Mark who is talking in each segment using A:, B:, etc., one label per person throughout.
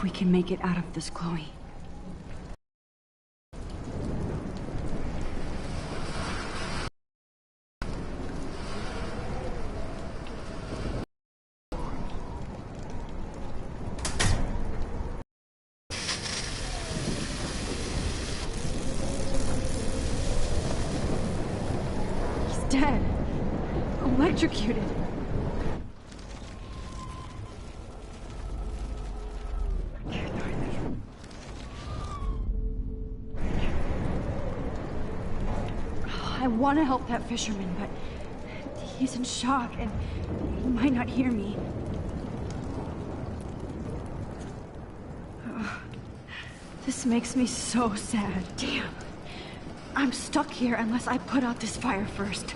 A: if we can make it out of this, Chloe. He's dead. Electrocuted. I want to help that fisherman, but he's in shock and he might not hear me. This makes me so sad. Damn. I'm stuck here unless I put out this fire first.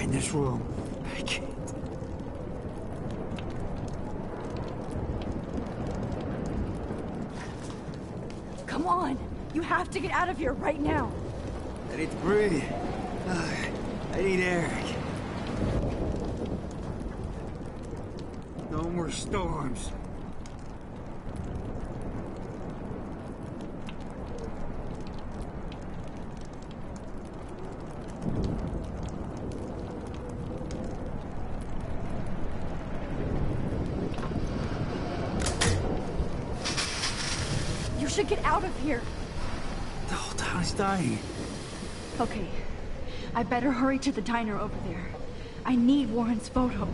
B: In this room. I can't.
A: Come on! You have to get out of here right now!
B: I need to breathe. I need air. No more storms.
A: You should get out of here!
B: The whole town is dying.
A: Okay, I better hurry to the diner over there. I need Warren's photo.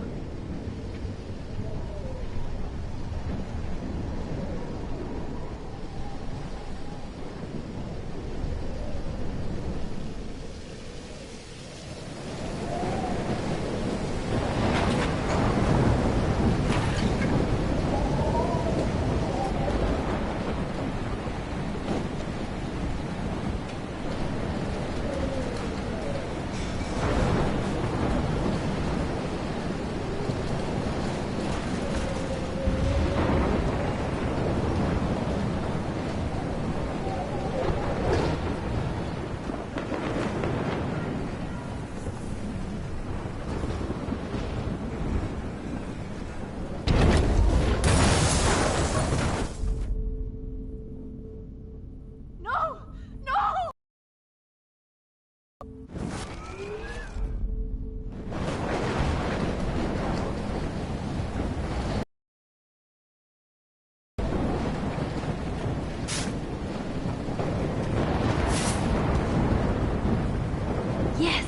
A: Yes!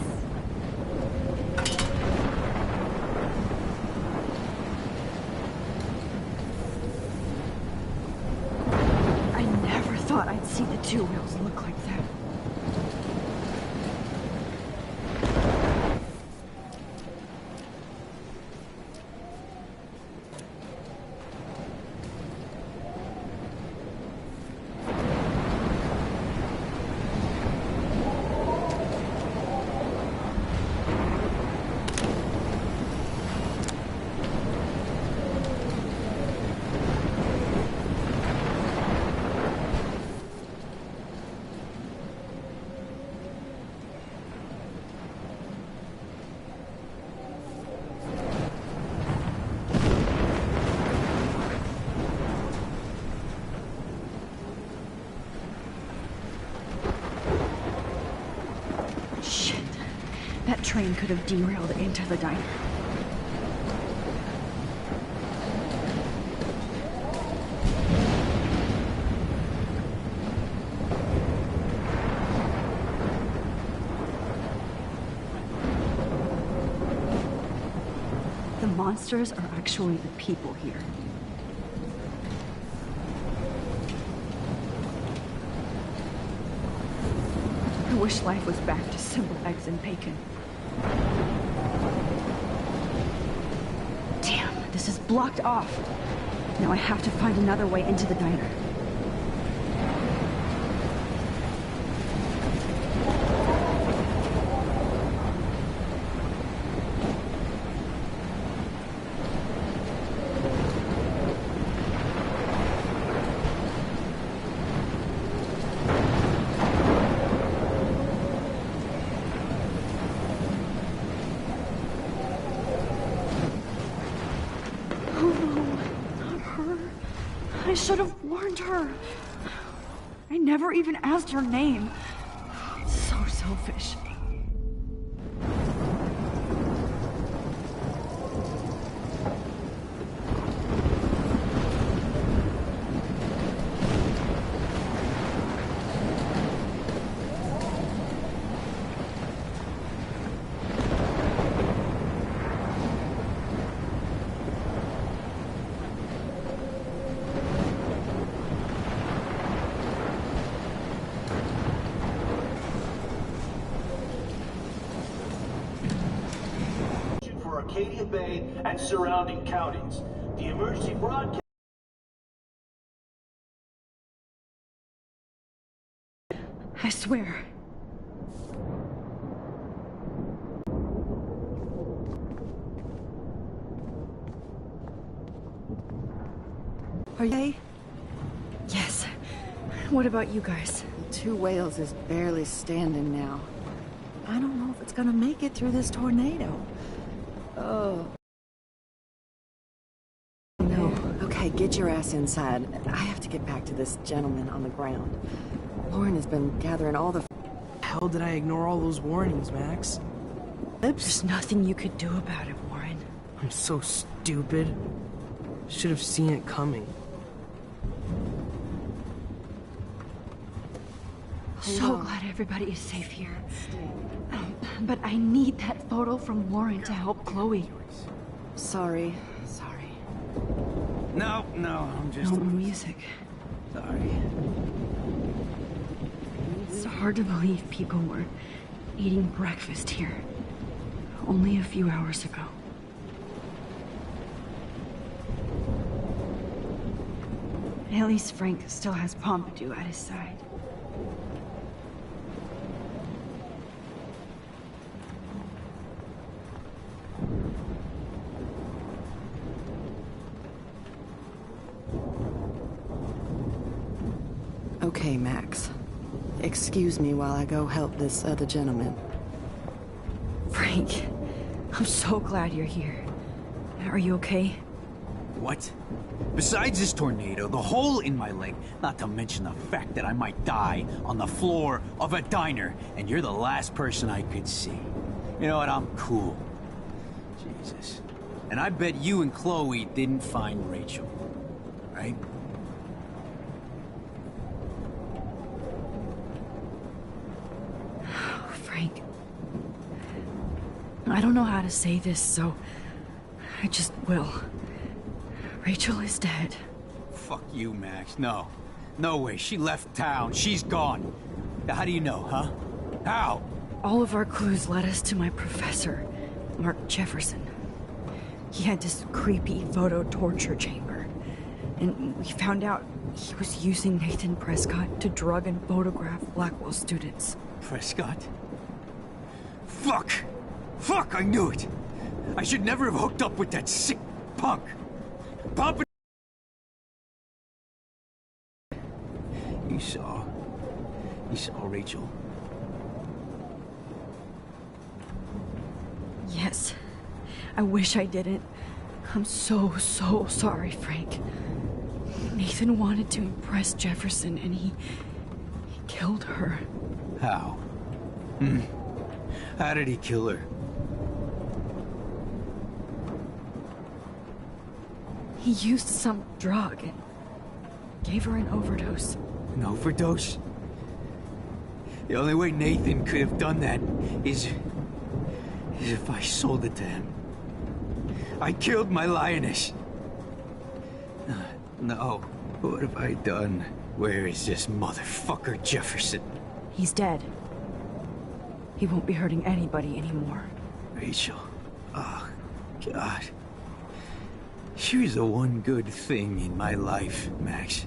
A: I never thought I'd see the two wheels look like that. That train could have derailed into the diner. The monsters are actually the people here. I wish life was back to simple eggs and bacon. Damn, this is blocked off. Now I have to find another way into the diner. I should have warned her. I never even asked her name. So selfish.
C: Arcadia Bay and surrounding counties. The emergency broadcast.
A: I swear. Are you? Yes. What about you guys?
D: Two Whales is barely standing now. I don't know if it's gonna make it through this tornado. Oh. No. Okay, get your ass inside. I have to get back to this gentleman on the ground. Lauren has been gathering all the...
B: How did I ignore all those warnings, Max?
A: There's nothing you could do about it, Warren.
B: I'm so stupid. Should have seen it coming.
A: So glad everybody is safe here. But I need that photo from Warren to help Chloe.
D: Sorry.
B: No, I'm just...
A: No music.
B: Sorry.
A: It's hard to believe people were eating breakfast here only a few hours ago. At least Frank still has Pompidou at his side.
D: Okay, Max. Excuse me while I go help this other gentleman.
A: Frank, I'm so glad you're here. Are you okay?
E: What? Besides this tornado, the hole in my leg, not to mention the fact that I might die on the floor of a diner, and you're the last person I could see. You know what? I'm cool. Jesus. And I bet you and Chloe didn't find Rachel, right?
A: Frank, I don't know how to say this, so I just will. Rachel is dead.
E: Fuck you, Max. No. No way. She left town. She's gone. How do you know, huh? How?
A: All of our clues led us to my professor, Mark Jefferson. He had this creepy photo torture chamber, and we found out he was using Nathan Prescott to drug and photograph Blackwell students.
E: Prescott? Fuck! Fuck, I knew it! I should never have hooked up with that sick punk! Papa! You saw Rachel?
A: Yes. I wish I didn't. I'm so sorry, Frank. Nathan wanted to impress Jefferson, and he killed her.
E: How? How did he kill her?
A: He used some drug and gave her an overdose.
E: An overdose? The only way Nathan could have done that is if I sold it to him. I killed my lioness. No. What have I done? Where is this motherfucker Jefferson?
A: He's dead. He won't be hurting anybody anymore.
E: Rachel. Oh, God. She was the one good thing in my life, Max.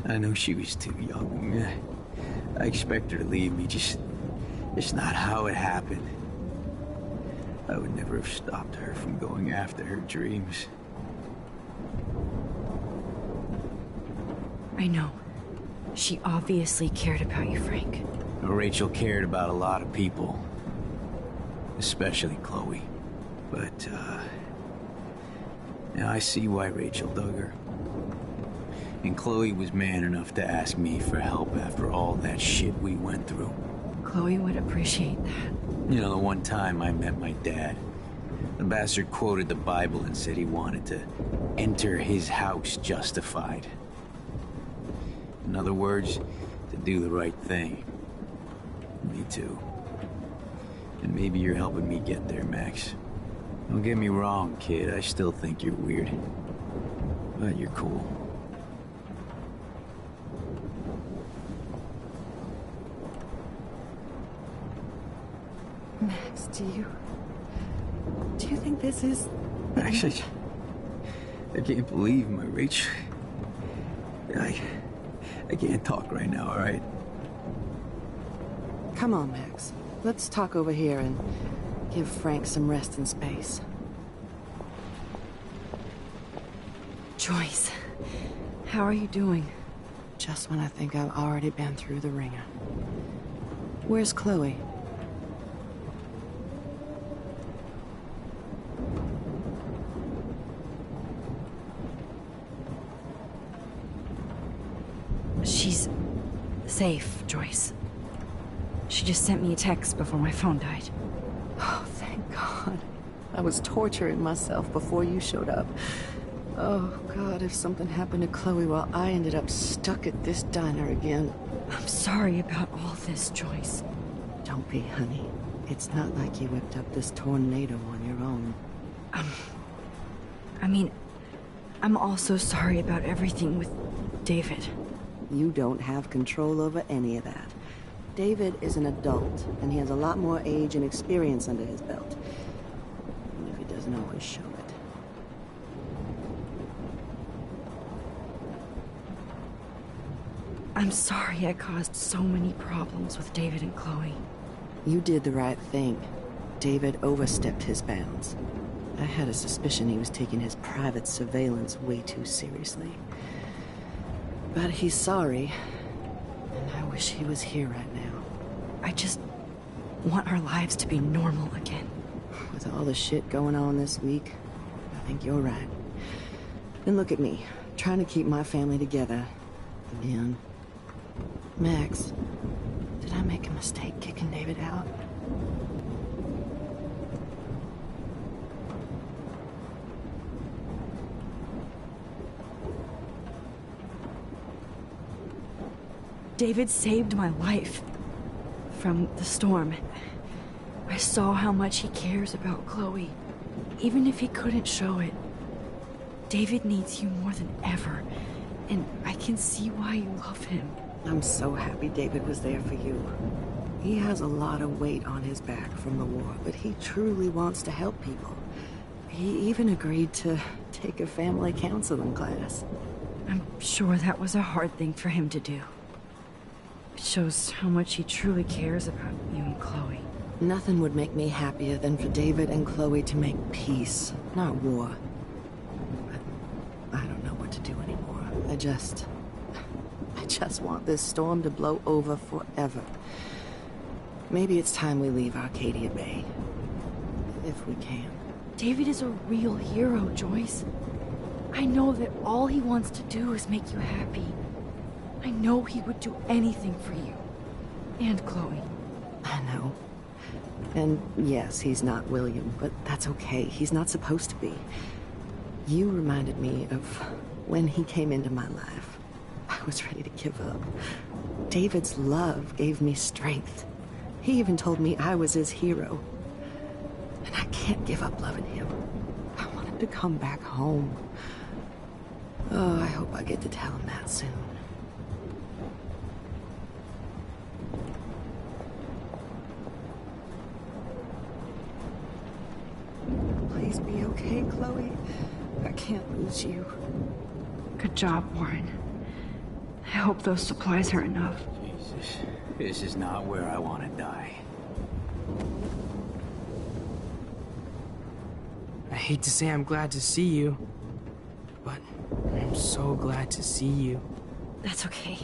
E: I know she was too young. I expect her to leave me, just not how it happened. I would never have stopped her from going after her dreams.
A: I know. She obviously cared about you, Frank.
E: Rachel cared about a lot of people. Especially Chloe. But, now I see why Rachel dug her. And Chloe was man enough to ask me for help after all that shit we went through.
A: Chloe would appreciate that.
E: You know, the one time I met my dad, the bastard quoted the Bible and said he wanted to enter his house justified. In other words, to do the right thing. Me too. And maybe you're helping me get there, Max. Don't get me wrong, kid. I still think you're weird. But you're cool.
D: Max, do you think this is...
E: Actually, I can't believe my Rachel. I can't talk right now, all right?
D: Come on, Max. Let's talk over here and give Frank some rest and space.
A: Joyce, how are you doing?
D: Just when I think I've already been through the ringer. Where's Chloe?
A: She's safe, Joyce. She just sent me a text before my phone died.
D: Oh, thank God. I was torturing myself before you showed up. Oh, God, if something happened to Chloe while I ended up stuck at this diner again.
A: I'm sorry about all this, Joyce.
D: Don't be, honey. It's not like you whipped up this tornado on your own.
A: I mean, I'm also sorry about everything with David.
D: You don't have control over any of that. David is an adult, and he has a lot more age and experience under his belt. Even if he doesn't always show it.
A: I'm sorry I caused so many problems with David and Chloe.
D: You did the right thing. David overstepped his bounds. I had a suspicion he was taking his private surveillance way too seriously. But he's sorry, and I wish he was here right now.
A: I just want our lives to be normal again.
D: With all the shit going on this week, I think you're right. And look at me, trying to keep my family together. Again. Max, did I make a mistake kicking David out?
A: David saved my life from the storm. I saw how much he cares about Chloe, even if he couldn't show it. David needs you more than ever, and I can see why you love him.
D: I'm so happy David was there for you. He has a lot of weight on his back from the war, but he truly wants to help people. He even agreed to take a family counseling class.
A: I'm sure that was a hard thing for him to do. It shows how much he truly cares about you and Chloe.
D: Nothing would make me happier than for David and Chloe to make peace, not war. But I don't know what to do anymore. I just want this storm to blow over forever. Maybe it's time we leave Arcadia Bay. If we can.
A: David is a real hero, Joyce. I know that all he wants to do is make you happy. I know he would do anything for you. And Chloe.
D: I know. And yes, he's not William, but that's okay. He's not supposed to be. You reminded me of when he came into my life. I was ready to give up. David's love gave me strength. He even told me I was his hero. And I can't give up loving him. want to come back home. Oh, I hope I get to tell him that soon. Please be okay, Chloe. I can't lose you.
A: Good job, Warren. I hope those supplies are enough.
E: Jesus, this is not where I want to die.
F: I hate to say I'm glad to see you, but I'm so glad to see you.
A: That's okay.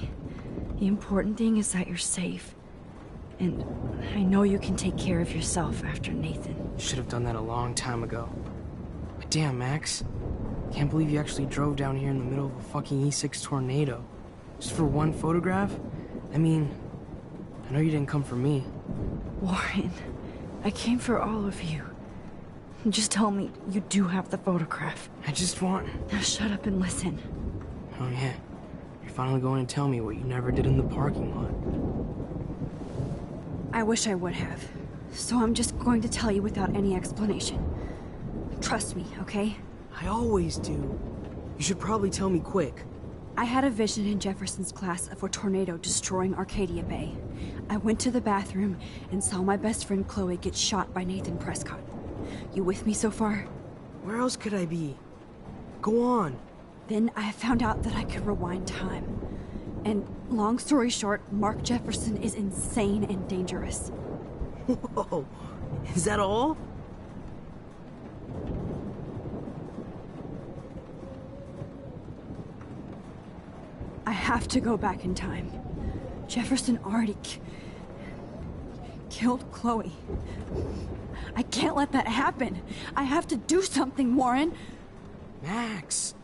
A: The important thing is that you're safe. And I know you can take care of yourself after Nathan.
F: Should have done that a long time ago. But damn, Max. Can't believe you actually drove down here in the middle of a fucking E6 tornado. Just for one photograph? I mean, I know you didn't come for me.
A: Warren, I came for all of you. Just tell me you do have the photograph.
F: I just want...
A: Now shut up and listen.
F: Oh yeah, you're finally going to tell me what you never did in the parking lot.
A: I wish I would have. So I'm just going to tell you without any explanation. Trust me, okay?
F: I always do. You should probably tell me quick.
A: I had a vision in Jefferson's class of a tornado destroying Arcadia Bay. I went to the bathroom and saw my best friend Chloe get shot by Nathan Prescott. You with me so far?
F: Where else could I be? Go on.
A: Then I found out that I could rewind time. And long story short, Mark Jefferson is insane and dangerous.
F: Whoa, is that all?
A: I have to go back in time. Jefferson already killed Chloe. I can't let that happen. I have to do something, Warren.
F: Max,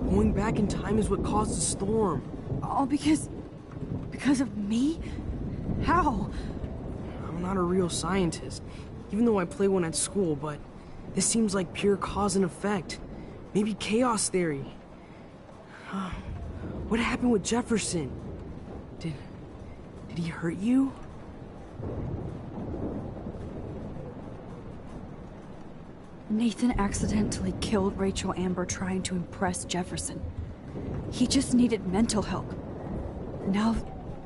F: going back in time is what caused the storm.
A: All because of me? How?
F: I'm not a real scientist, even though I play one at school, but this seems like pure cause and effect. Maybe chaos theory. What happened with Jefferson? Did he hurt you?
A: Nathan accidentally killed Rachel Amber trying to impress Jefferson. He just needed mental help. Now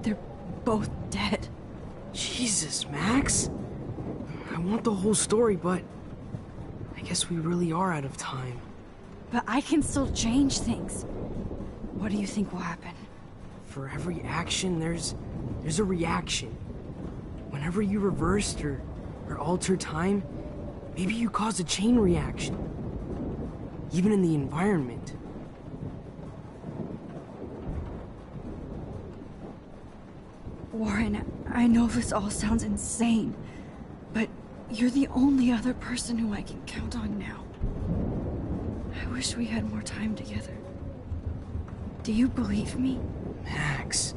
A: they're both dead.
F: Jesus, Max. I want the whole story, but I guess we really are out of time.
A: But I can still change things. What do you think will happen?
F: For every action, there's a reaction. Whenever you reversed or altered time, maybe you caused a chain reaction. Even in the environment.
A: Warren, I know this all sounds insane, but you're the only other person who I can count on now. I wish we had more time together. Do you believe me?
F: Max,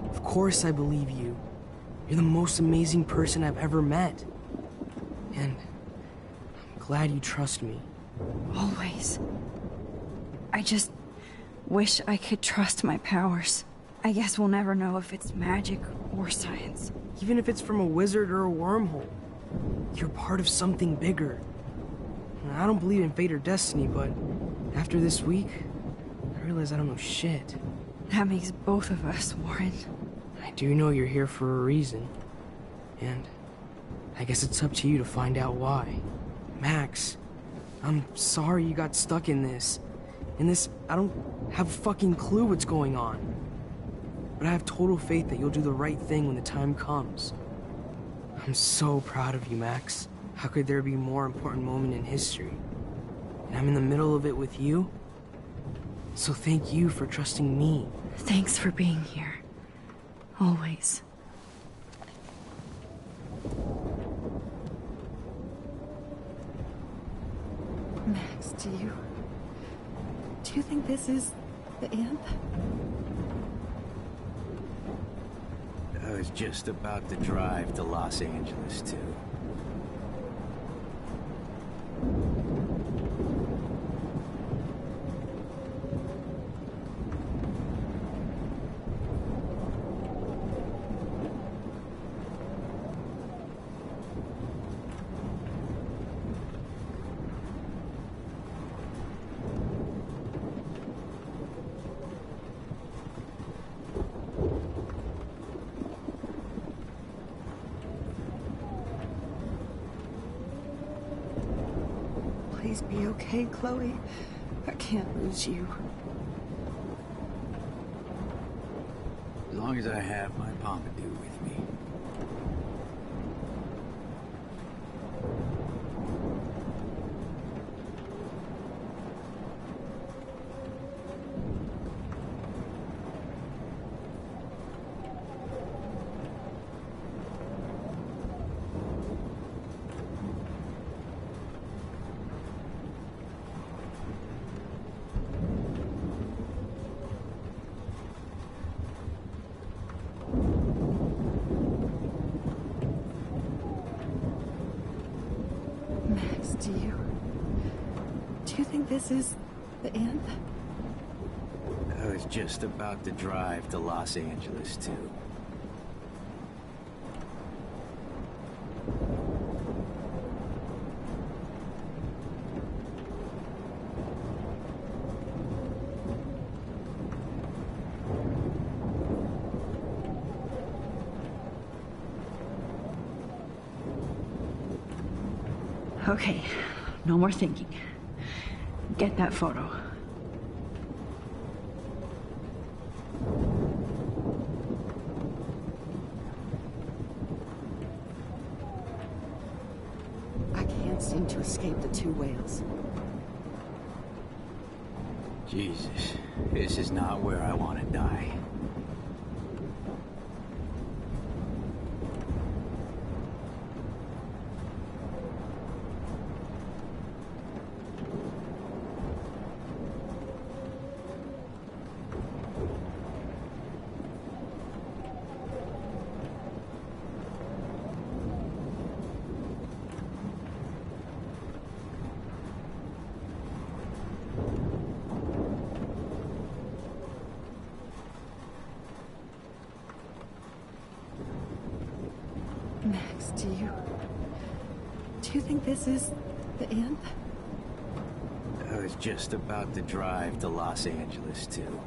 F: of course I believe you. You're the most amazing person I've ever met. And I'm glad you trust me.
A: Always. I just wish I could trust my powers. I guess we'll never know if it's magic or science.
F: Even if it's from a wizard or a wormhole, you're part of something bigger. I don't believe in fate or destiny, but after this week, I realize I don't know shit.
A: That makes both of us, Warren.
F: I do know you're here for a reason. And I guess it's up to you to find out why. Max, I'm sorry you got stuck in this. I don't have a fucking clue what's going on. But I have total faith that you'll do the right thing when the time comes. I'm so proud of you, Max. How could there be a more important moment in history? And I'm in the middle of it with you. So thank you for trusting me.
A: Thanks for being here. Always.
D: Max, do you think this is the end?
E: I was just about to drive to Los Angeles, too.
D: Please be okay, Chloe. I can't lose you.
E: As long as I have my Pompidou with me.
D: Max, do you think this is the end?
E: I was just about to drive to Los Angeles, too.
A: Okay, no more thinking. Get that photo.
D: I can't seem to escape the two whales.
E: Jesus, this is not where I want to die.
D: Max, do you think this is the end?
E: I was just about to drive to Los Angeles, too.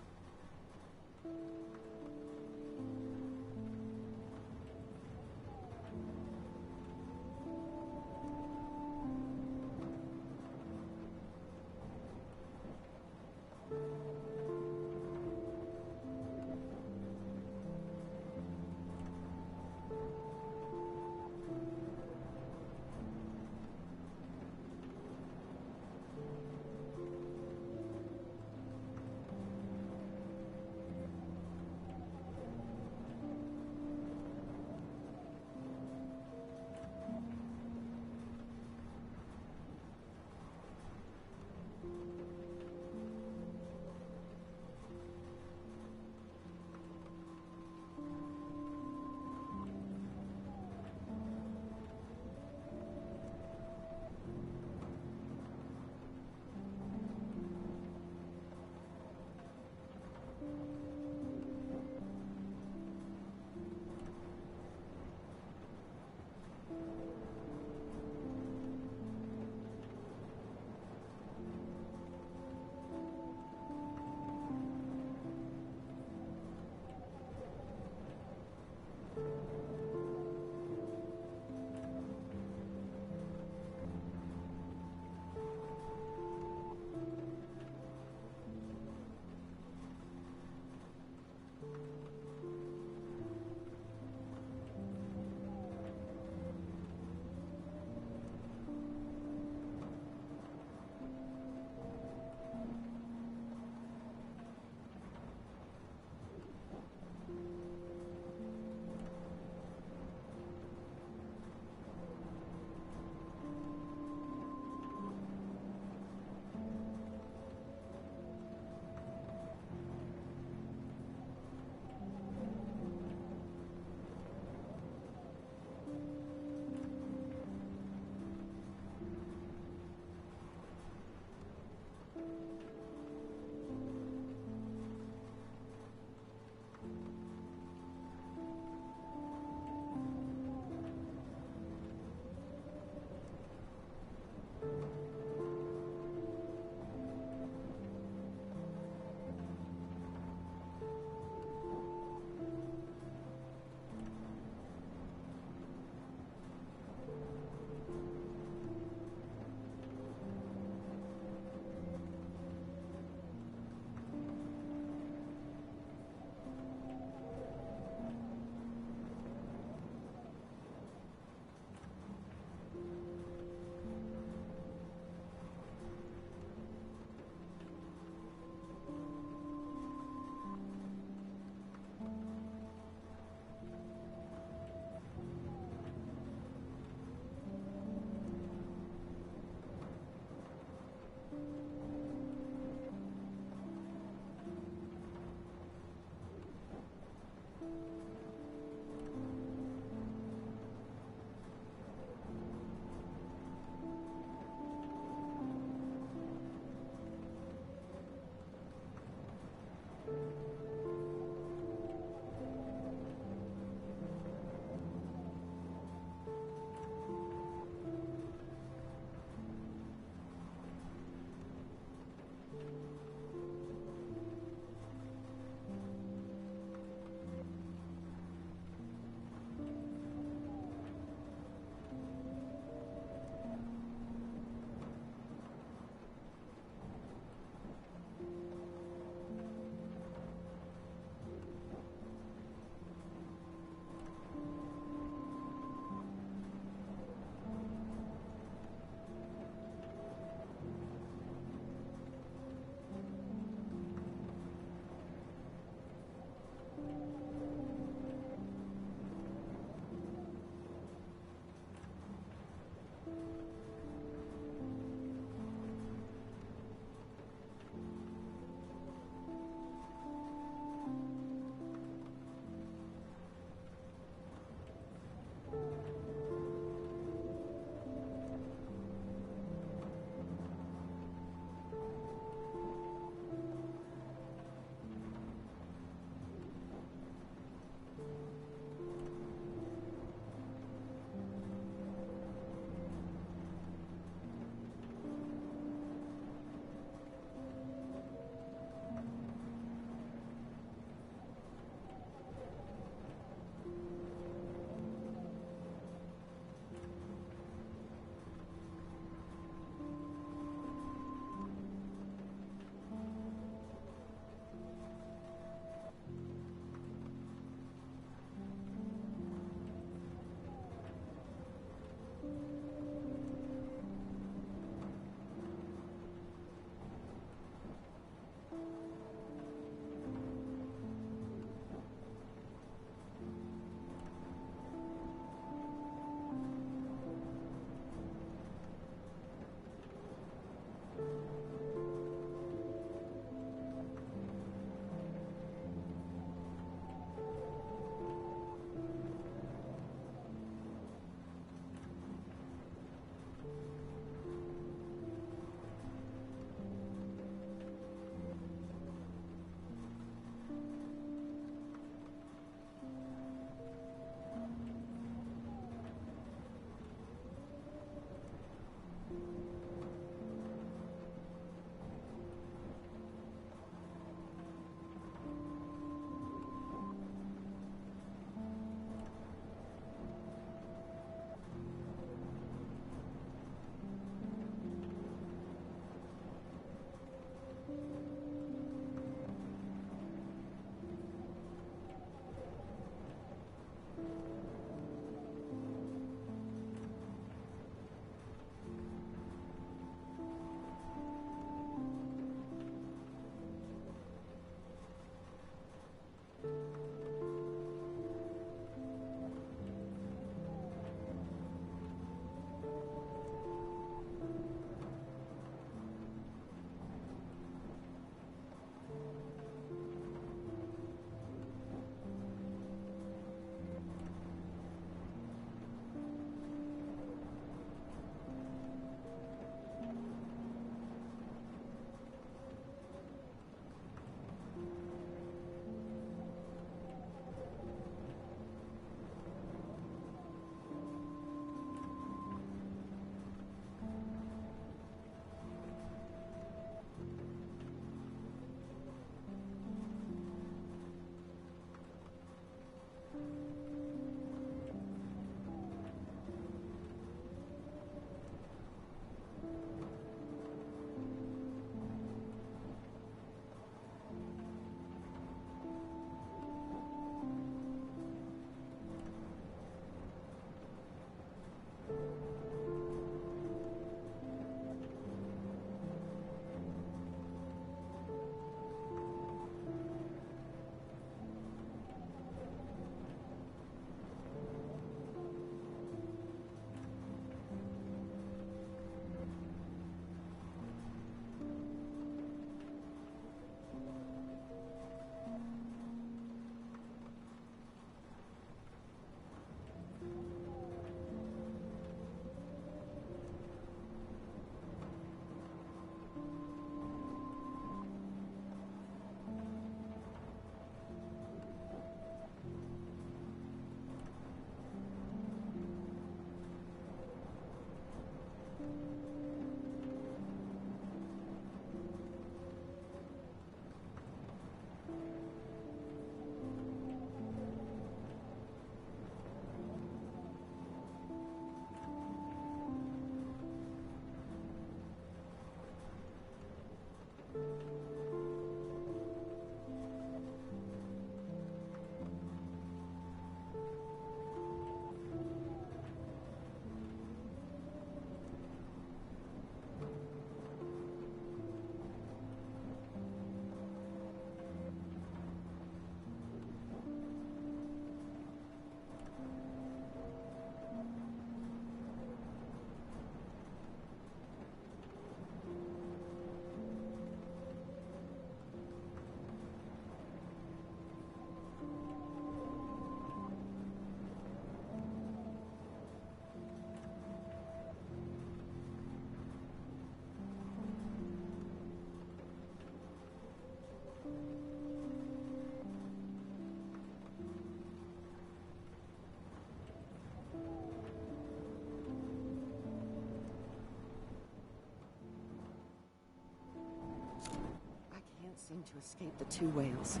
D: seem to escape the two whales.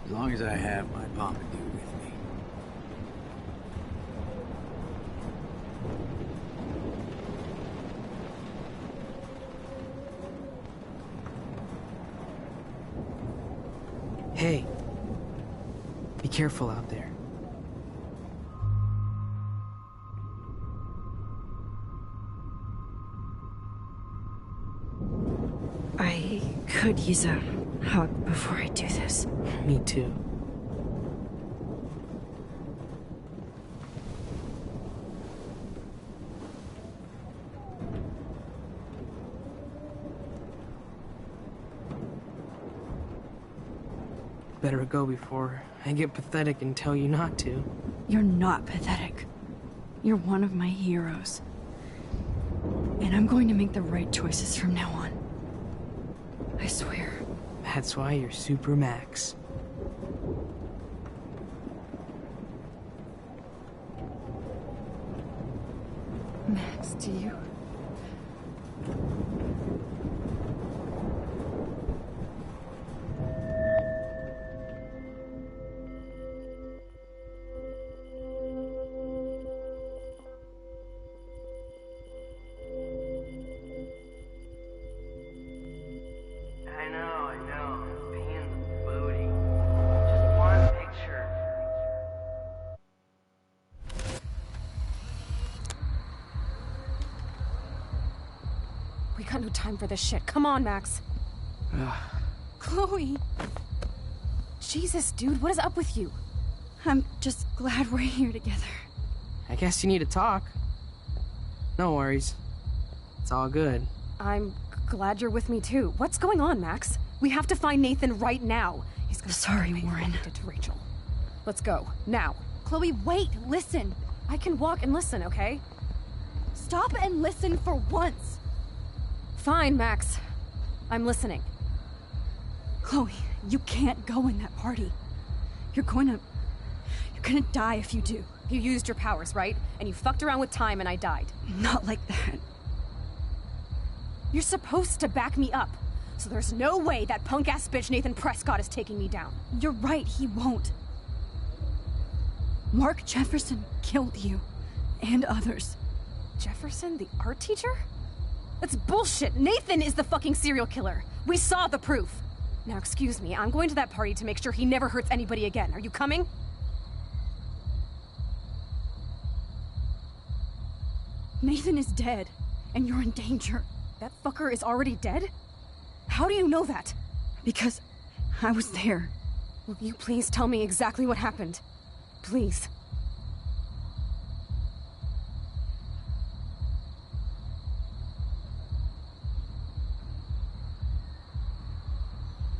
E: As long as I have my Pompidou with me.
F: Hey, be careful out there.
A: I could use a hug before I do this.
F: Me too. Better go before I get pathetic and tell you not to.
A: You're not pathetic. You're one of my heroes. And I'm going to make the right choices from now on. I swear.
F: That's why you're Super Max.
A: Max, do you?
F: I know. Pain in the booty. Just one picture.
G: We got no time for this shit. Come on, Max. Chloe. Jesus, dude, what is up with you?
A: I'm just glad we're here together.
F: I guess you need to talk. No worries. It's all good.
G: I'm glad you're with me too. What's going on, Max? We have to find Nathan right now. He's gonna
A: Sorry, Warren.
G: connected to Rachel. Let's go now. Chloe, wait, listen. I can walk and listen, okay?
A: Stop and listen for once.
G: Fine, Max. I'm listening.
A: Chloe, you can't go in that party. You're gonna die if you do.
G: You used your powers, right? And you fucked around with time and I died.
A: Not like that.
G: You're supposed to back me up. So there's no way that punk-ass bitch Nathan Prescott is taking me down.
A: You're right, he won't. Mark Jefferson killed you. And others.
G: Jefferson, the art teacher? That's bullshit. Nathan is the fucking serial killer. We saw the proof. Now, excuse me, I'm going to that party to make sure he never hurts anybody again. Are you coming?
A: Nathan is dead, and you're in danger.
G: That fucker is already dead? How do you know that?
A: Because I was there.
G: Will you please tell me exactly what happened? Please.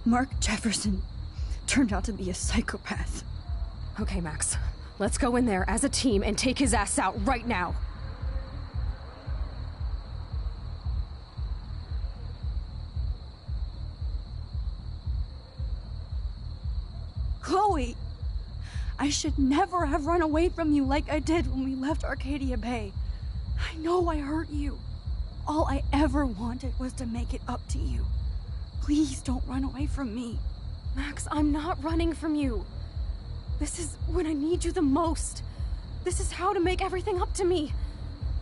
A: Mark Jefferson turned out to be a psychopath.
G: Okay, Max. Let's go in there as a team and take his ass out right now.
A: Chloe! I should never have run away from you like I did when we left Arcadia Bay. I know I hurt you. All I ever wanted was to make it up to you. Please don't run away from me.
G: Max, I'm not running from you. This is when I need you the most. This is how to make everything up to me.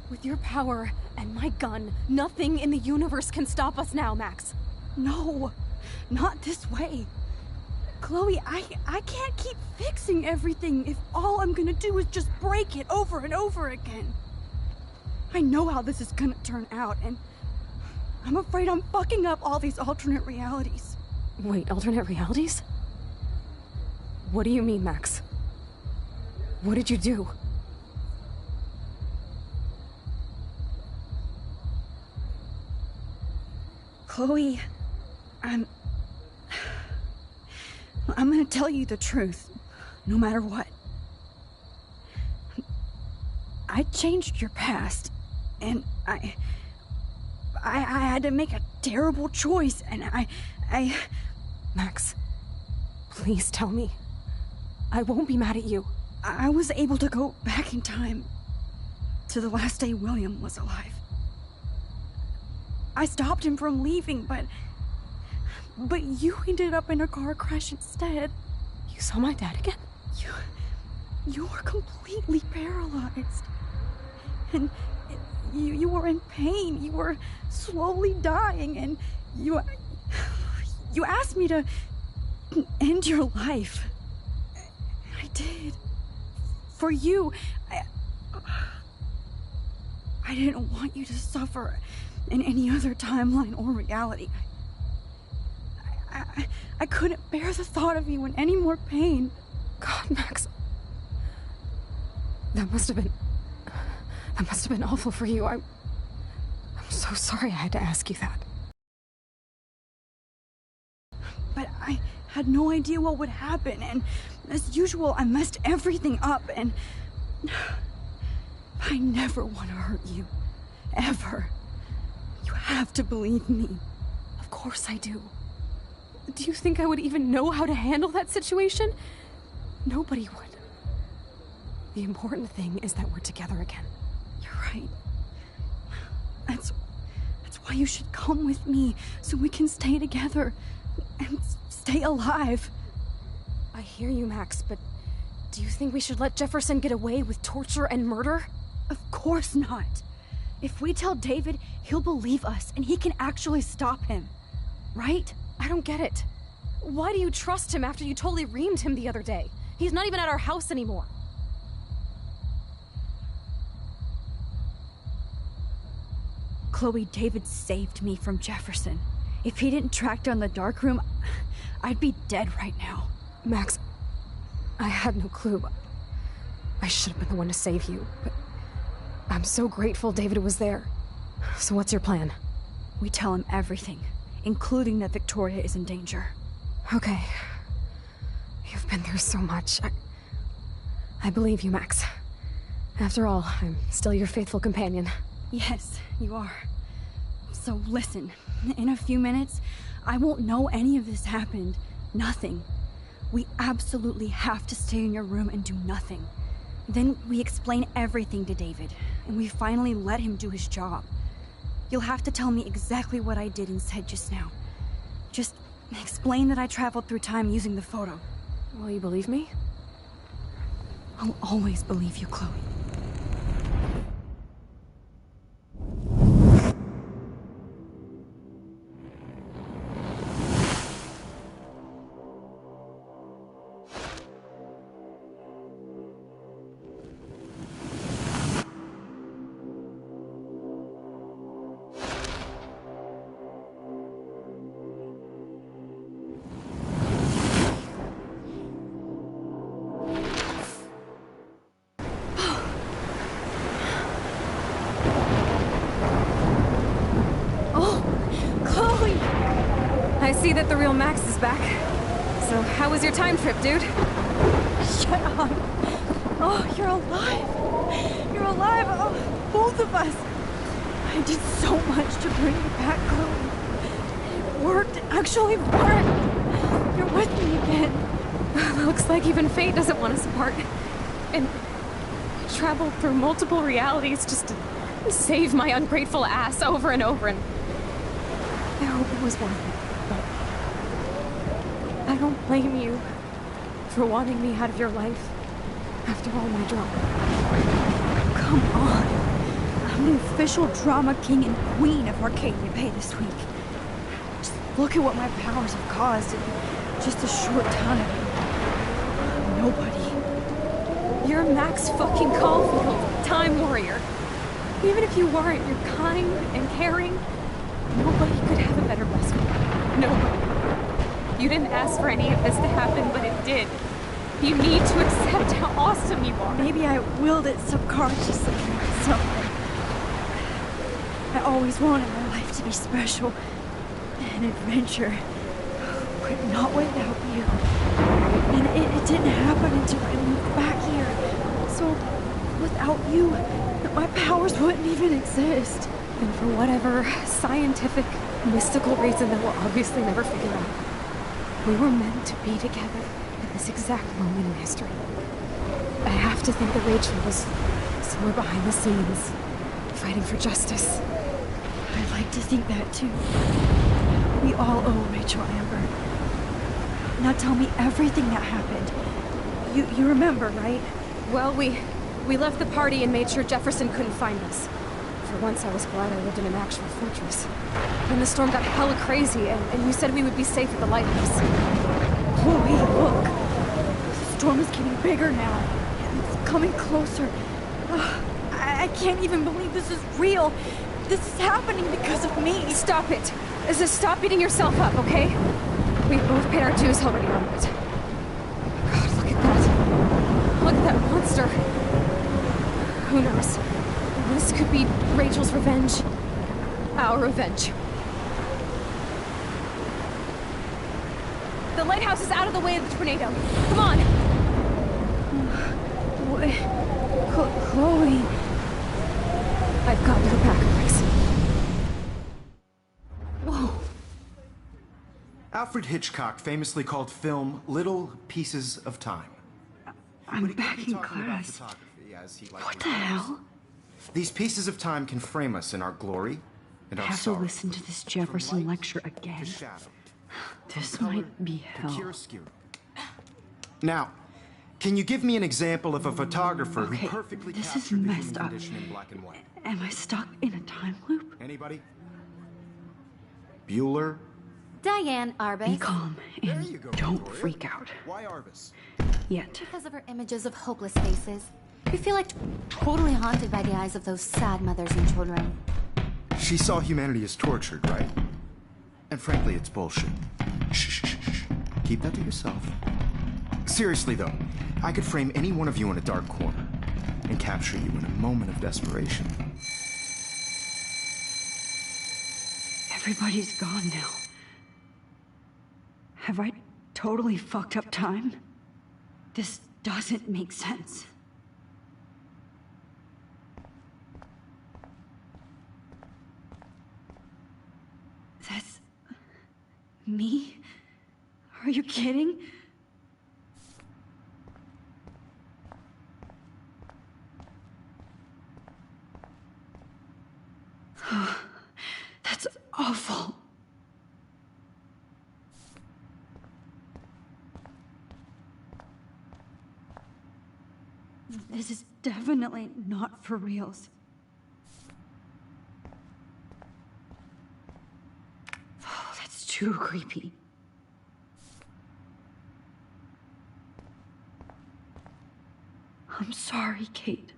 G: With your power and my gun, nothing in the universe can stop us now, Max.
A: No, not this way. Chloe, I can't keep fixing everything if all I'm gonna do is just break it over and over again. I know how this is gonna turn out, and I'm afraid I'm fucking up all these alternate realities.
G: Wait, alternate realities? What do you mean, Max? What did you do?
A: Chloe, I'm gonna tell you the truth, no matter what. I changed your past, and I had to make a terrible choice, and I...
G: Max, please tell me. I won't be mad at you.
A: I was able to go back in time to the last day William was alive. I stopped him from leaving, but you ended up in a car crash instead.
G: You saw my dad again?
A: You were completely paralyzed. And you were in pain. You were slowly dying, and you asked me to end your life. I did. For you. I didn't want you to suffer in any other timeline or reality. I couldn't bear the thought of you in any more pain.
G: God, Max. That must have been awful for you. I'm so sorry I had to ask you that.
A: But I had no idea what would happen, and as usual, I messed everything up, and I never want to hurt you. Ever. You have to believe me.
G: Of course I do. Do you think I would even know how to handle that situation? Nobody would. The important thing is that we're together again.
A: You're right. That's why you should come with me, so we can stay together and stay alive.
G: I hear you, Max, but do you think we should let Jefferson get away with torture and murder?
A: Of course not. If we tell David, he'll believe us, and he can actually stop him. Right?
G: I don't get it. Why do you trust him after you totally reamed him the other day? He's not even at our house anymore.
A: Chloe, David saved me from Jefferson. If he didn't track down the dark room, I'd be dead right now.
G: Max, I had no clue. I should have been the one to save you, but I'm so grateful David was there. So what's your plan?
A: We tell him everything, including that Victoria is in danger.
G: Okay. You've been through so much. I believe you, Max. After all, I'm still your faithful companion.
A: Yes, you are. So listen, in a few minutes, I won't know any of this happened. Nothing. We absolutely have to stay in your room and do nothing. Then we explain everything to David, and we finally let him do his job. You'll have to tell me exactly what I did and said just now. Just explain that I traveled through time using the photo.
G: Will you believe me?
A: I'll always believe you, Chloe.
G: I see that the real Max is back. So how was your time trip, dude?
A: Shut up. Oh, you're alive. You're alive. Oh, both of us. I did so much to bring you back, Chloe. It worked. It actually worked. You're with me again.
G: Looks like even fate doesn't want us apart. And I traveled through multiple realities just to save my ungrateful ass over and over, and I hope it was worth it. I don't blame you for wanting me out of your life after all my drama.
A: Come on. I'm the official drama king and queen of Arcadia Bay this week. Just look at what my powers have caused in just a short time. Nobody.
G: You're Max fucking Caulfield, Time Warrior. Even if you weren't, you're kind and caring. Nobody could have a better best friend. Nobody. You didn't ask for any of this to happen, but it did. You need to accept how awesome you are.
A: Maybe I willed it subconsciously to myself. I always wanted my life to be special. An adventure. But not without you. And it didn't happen until I moved back here. So, without you, my powers wouldn't even exist.
G: And for whatever scientific, mystical reason that we'll obviously never figure out, we were meant to be together at this exact moment in history. I have to think that Rachel was somewhere behind the scenes, fighting for justice.
A: I'd like to think that too. We all owe Rachel Amber. Now tell me everything that happened. You remember, right?
G: Well, we left the party and made sure Jefferson couldn't find us. For once, I was glad I lived in an actual fortress. Then the storm got hella crazy, and you said we would be safe at the lighthouse.
A: Chloe, look! The storm is getting bigger now. And it's coming closer. Ugh, I can't even believe this is real. This is happening because of me.
G: Stop it! Stop beating yourself up, okay? We've both paid our dues already on it. God, look at that. Look at that monster. Who knows? This could be Rachel's revenge. Our revenge. The lighthouse is out of the way of the tornado. Come on!
A: Chloe...
G: I've got your back, Bryce.
A: Whoa.
B: Alfred Hitchcock famously called film little pieces of time.
A: I'm back in class. What the hell?
B: These pieces of time can frame us in our glory and
A: I
B: our
A: have to
B: sorrow.
A: listen to this Jefferson lecture again. This might be hell.
B: Now, can you give me an example of a photographer
A: Okay,
B: who perfectly
A: this is
B: captured the
A: messed
B: human
A: up.
B: condition in black and white?
A: Am I stuck in a time loop?
B: Anybody? Bueller?
H: Diane Arbus.
A: Be calm
B: There
A: and
B: you go,
A: don't
B: Victoria.
A: freak out.
B: Why Arvis?
A: Yet.
H: Because of her images of hopeless faces. You feel like totally haunted by the eyes of those sad mothers and children.
B: She saw humanity as tortured, right? And frankly, it's bullshit. Shh, shh, shh, shh. Keep that to yourself. Seriously, though, I could frame any one of you in a dark corner and capture you in a moment of desperation.
A: Everybody's gone now. Have I totally fucked up time? This doesn't make sense. That's... me? Are you kidding? That's awful. This is definitely not for reals. Oh, that's too creepy. I'm sorry, Kate.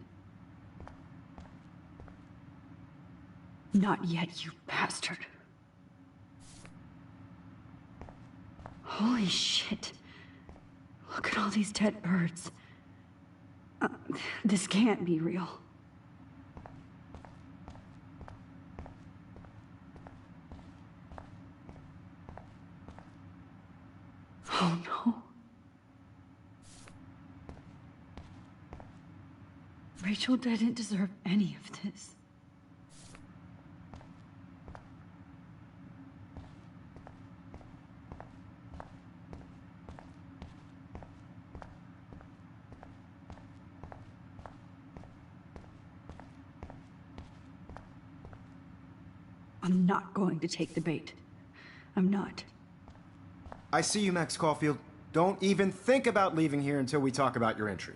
A: Not yet, you bastard. Holy shit. Look at all these dead birds. This can't be real. Oh no. Rachel didn't deserve any of this. I'm not going to take the bait. I'm not.
B: I see you, Max Caulfield. Don't even think about leaving here until we talk about your entry.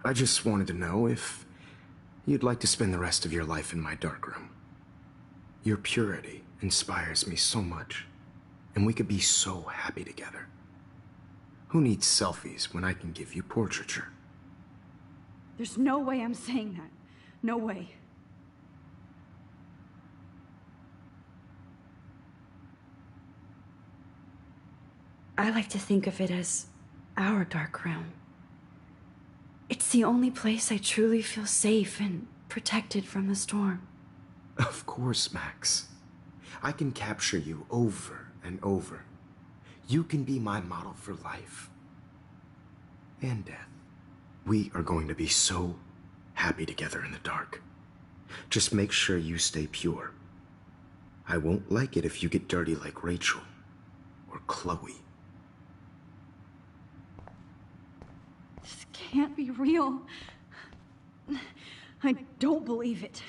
B: I just wanted to know if you'd like to spend the rest of your life in my darkroom. Your purity inspires me so much, and we could be so happy together. Who needs selfies when I can give you portraiture?
A: There's no way I'm saying that. No way. I like to think of it as our dark room. It's the only place I truly feel safe and protected from the storm.
B: Of course, Max. I can capture you over and over. You can be my model for life and death. We are going to be so happy together in the dark. Just make sure you stay pure. I won't like it if you get dirty like Rachel or Chloe.
A: This can't be real. I don't believe it.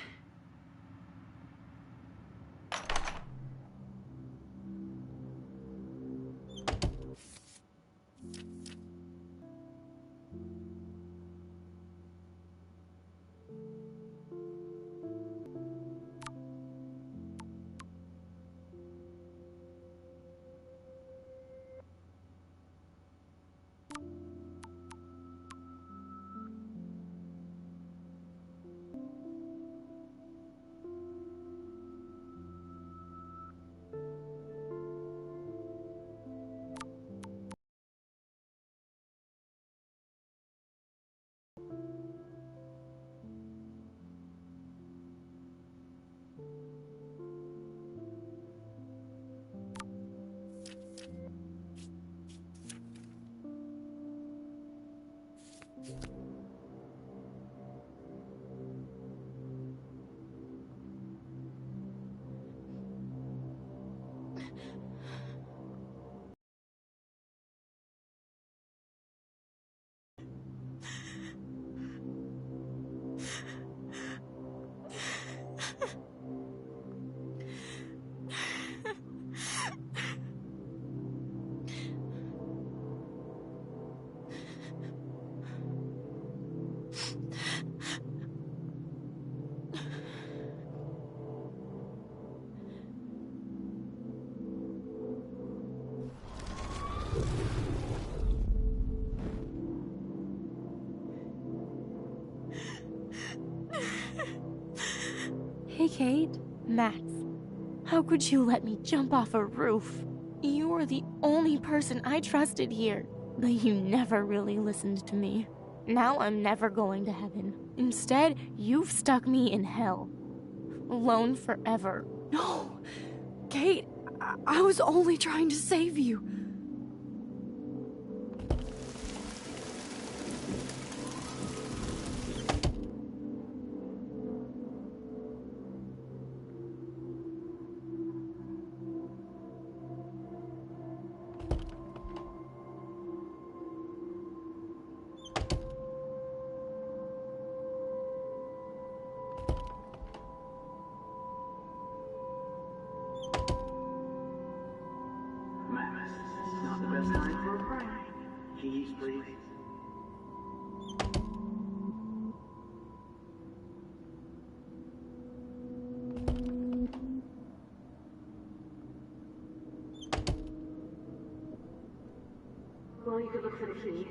I: Hey, Kate. Max. How could you let me jump off a roof? You were the only person I trusted here, but you never really listened to me. Now I'm never going to heaven. Instead, you've stuck me in hell. Alone forever.
A: No! Kate, I was only trying to save you.
J: Not the best time for a prank. Keys, please. Well, you could look for the key.